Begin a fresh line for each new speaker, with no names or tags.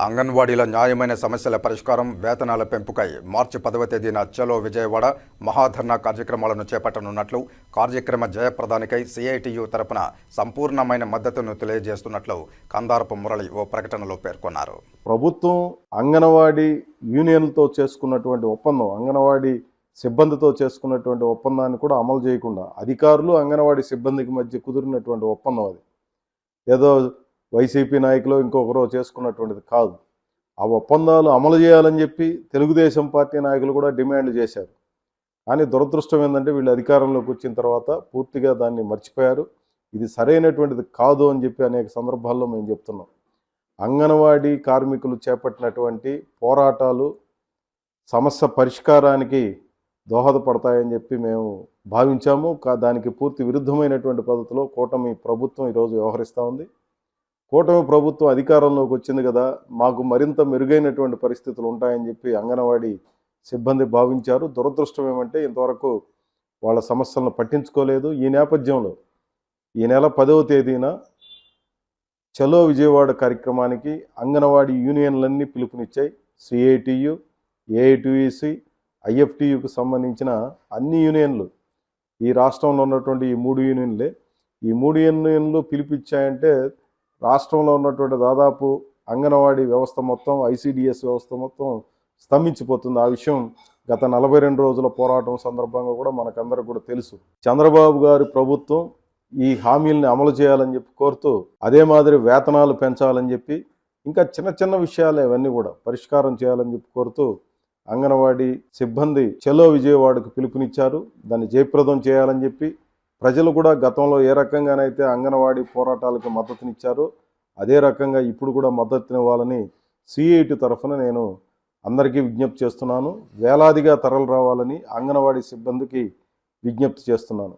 అంగన్వాడీల న్యాయమైన సమస్యల పరిష్కారం, వేతనాల పెంపుకై మార్చి 10వ తేదీన చలో విజయవాడ మహాధర్నా కార్యక్రమాలను చేపట్టనున్నట్లు, కార్యక్రమ జయప్రదానికై సిఐటియు తరపున సంపూర్ణమైన మద్దతును తెలియజేస్తున్నట్లు కందారపు మురళి ఓ ప్రకటనలో పేర్కొన్నారు.
ప్రభుత్వం అంగన్వాడీ యూనియన్లతో చేసుకున్నటువంటి ఒప్పందం, అంగన్వాడీ సిబ్బందితో చేసుకున్నటువంటి ఒప్పందాన్ని కూడా అమలు చేయకుండా అధికారులు అంగన్వాడీ సిబ్బందికి మధ్య కుదిరినటువంటి ఒప్పందం అది. ఏదో వైసీపీ నాయకులు ఇంకొకరో చేసుకున్నటువంటిది కాదు. ఆ ఒప్పందాలు అమలు చేయాలని చెప్పి తెలుగుదేశం పార్టీ నాయకులు కూడా డిమాండ్ చేశారు. కానీ దురదృష్టం ఏంటంటే వీళ్ళు అధికారంలోకి వచ్చిన తర్వాత పూర్తిగా దాన్ని మర్చిపోయారు. ఇది సరైనటువంటిది కాదు అని చెప్పి అనేక సందర్భాల్లో మేము చెప్తున్నాం. అంగన్వాడీ కార్మికులు చేపట్టినటువంటి పోరాటాలు సమస్య పరిష్కారానికి దోహదపడతాయని చెప్పి మేము భావించాము. దానికి పూర్తి విరుద్ధమైనటువంటి పద్ధతిలో కూటమి ప్రభుత్వం ఈరోజు వ్యవహరిస్తూ ఉంది. కూటమి ప్రభుత్వం అధికారంలోకి వచ్చింది కదా, మాకు మరింత మెరుగైనటువంటి పరిస్థితులు ఉంటాయని చెప్పి అంగన్వాడీ సిబ్బంది భావించారు. దురదృష్టం ఏమంటే ఇంతవరకు వాళ్ళ సమస్యలను పట్టించుకోలేదు. ఈ నేపథ్యంలో ఈ నెల 10వ తేదీన చలో విజయవాడ కార్యక్రమానికి అంగన్వాడీ యూనియన్లన్నీ పిలుపునిచ్చాయి. సిఐటియు, ఏఐటియుసి, ఐఎఫ్టియుకు సంబంధించిన అన్ని యూనియన్లు, ఈ రాష్ట్రంలో ఉన్నటువంటి ఈ 3 యూనియన్లే. ఈ 3 యూనియన్లు పిలిపిచ్చాయంటే రాష్ట్రంలో ఉన్నటువంటి దాదాపు అంగన్వాడీ వ్యవస్థ మొత్తం, ఐసిడిఎస్ వ్యవస్థ మొత్తం స్తంభించిపోతుంది. ఆ విషయం గత 42 రోజుల పోరాటం సందర్భంగా కూడా మనకందరికి కూడా తెలుసు. చంద్రబాబు గారి ప్రభుత్వం ఈ హామీల్ని అమలు చేయాలని చెప్పి కోరుతూ, అదే మాదిరి వేతనాలు పెంచాలని చెప్పి, ఇంకా చిన్న చిన్న విషయాలే ఇవన్నీ కూడా పరిష్కారం చేయాలని చెప్పి కోరుతూ అంగన్వాడీ సిబ్బంది చలో విజయవాడకు పిలుపునిచ్చారు. దాన్ని జయప్రదం చేయాలని చెప్పి ప్రజలు కూడా గతంలో ఏ రకంగానైతే అంగన్వాడీ పోరాటాలకు మద్దతునిచ్చారో అదే రకంగా ఇప్పుడు కూడా మద్దతునివ్వాలని సిఐటి తరఫున నేను అందరికీ విజ్ఞప్తి చేస్తున్నాను. వేలాదిగా తరలి రావాలని అంగన్వాడీ సిబ్బందికి విజ్ఞప్తి చేస్తున్నాను.